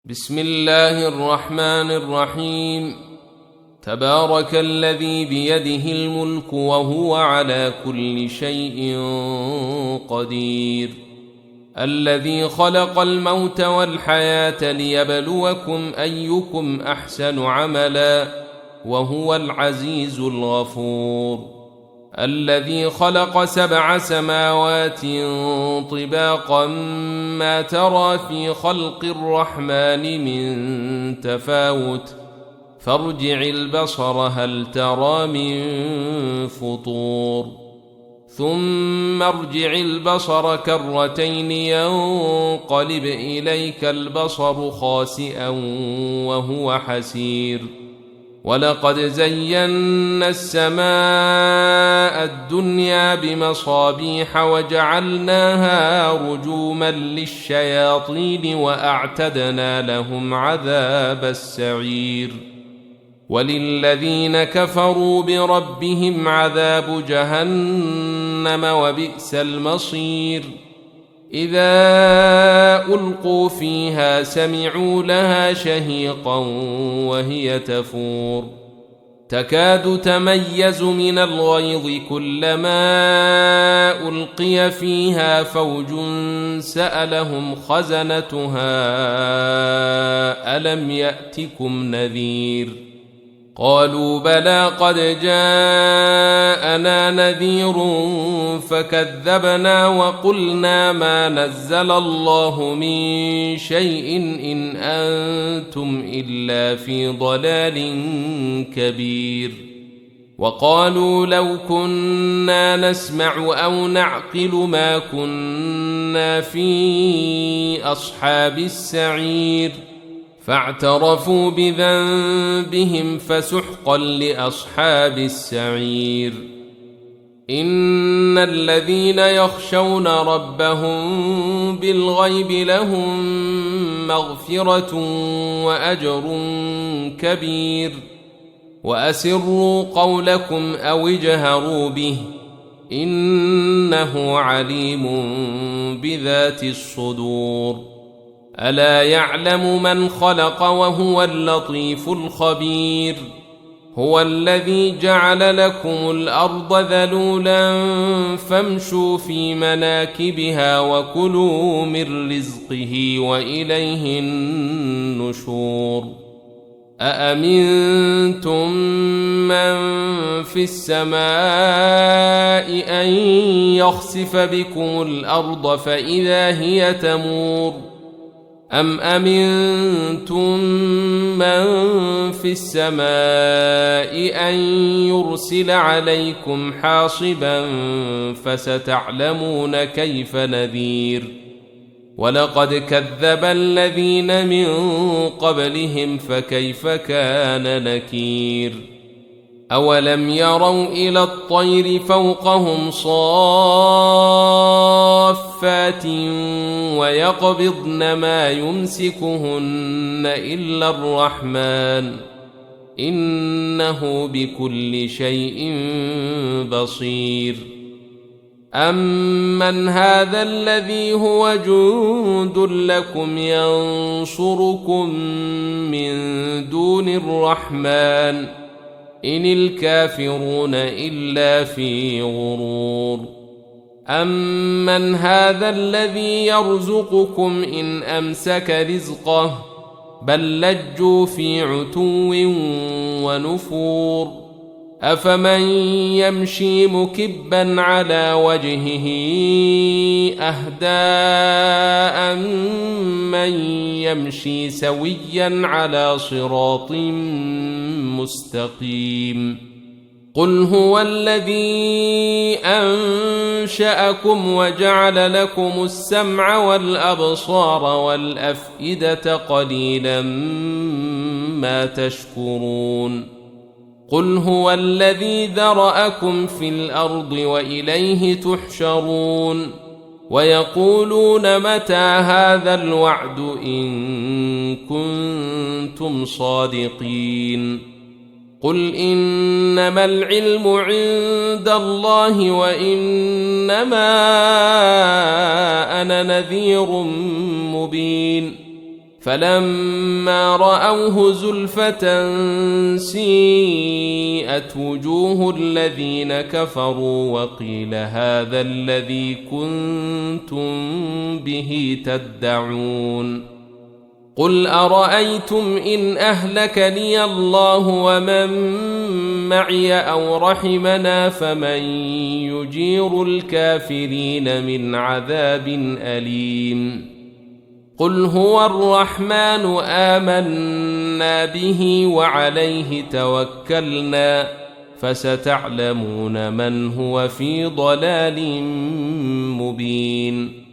بسم الله الرحمن الرحيم. تبارك الذي بيده الملك وهو على كل شيء قدير، الذي خلق الموت والحياة ليبلوكم أيكم أحسن عملا وهو العزيز الغفور، الذي خلق 7 سماوات طباقا ما ترى في خلق الرحمن من تفاوت فارجع البصر هل ترى من فطور، ثم ارجع البصر كرتين ينقلب إليك البصر خاسئا وهو حسير، ولقد زينا السماء الدنيا بمصابيح وجعلناها رجوما للشياطين وأعتدنا لهم عذاب السعير، وللذين كفروا بربهم عذاب جهنم وبئس المصير. إذا ألقوا فيها سمعوا لها شهيقا وهي تفور، تكاد تميز من الغيظ كلما ألقي فيها فوج سألهم خزنتها ألم يأتكم نذير، قالوا بلى قد جاءنا نذير فكذبنا وقلنا ما نزل الله من شيء إن أنتم إلا في ضلال كبير، وقالوا لو كنا نسمع أو نعقل ما كنا في أصحاب السعير، فاعترفوا بذنبهم فسحقا لأصحاب السعير. إن الذين يخشون ربهم بالغيب لهم مغفرة وأجر كبير، وأسروا قولكم أو اجهروا به إنه عليم بذات الصدور. ألا يعلم من خلق وهو اللطيف الخبير، هو الذي جعل لكم الأرض ذلولا فامشوا في مناكبها وكلوا من رزقه وإليه النشور. أأمنتم من في السماء أن يخسف بكم الأرض فإذا هي تمور، أم أمنتم من في السماء أن يرسل عليكم حاصبا فستعلمون كيف نذير. ولقد كذب الذين من قبلهم فكيف كان نكير. أولم يروا إلى الطير فوقهم صافات ويقبضن ما يمسكهن إلا الرحمن إنه بكل شيء بصير. أمن هذا الذي هو جند لكم ينصركم من دون الرحمن إن الكافرون إلا في غرور. أمن هذا الذي يرزقكم إن أمسك رزقه بل لجوا في عتو ونفور. أفمن يمشي مكبا على وجهه أهدى أمن يمشي سويا على صراط مستقيم. قل هو الذي أنشأكم وجعل لكم السمع والأبصار والأفئدة قليلا ما تشكرون. قل هو الذي ذرأكم في الأرض وإليه تحشرون. ويقولون متى هذا الوعد إن كنتم صادقين. قل إنما العلم عند الله وإنما أنا نذير مبين فلما رأوه زلفة سيئت وجوه الذين كفروا وقيل هذا الذي كنتم به تدعون قل أرأيتم إن أهلكني الله ومن معي أو رحمنا فمن يجير الكافرين من عذاب أليم قل هو الرحمن آمنا به وعليه توكلنا فستعلمون من هو في ضلال مبين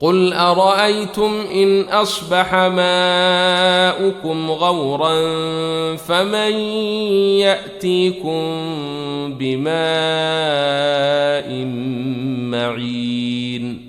قل أرأيتم إن أصبح ماؤكم غورا فمن يأتيكم بماء معين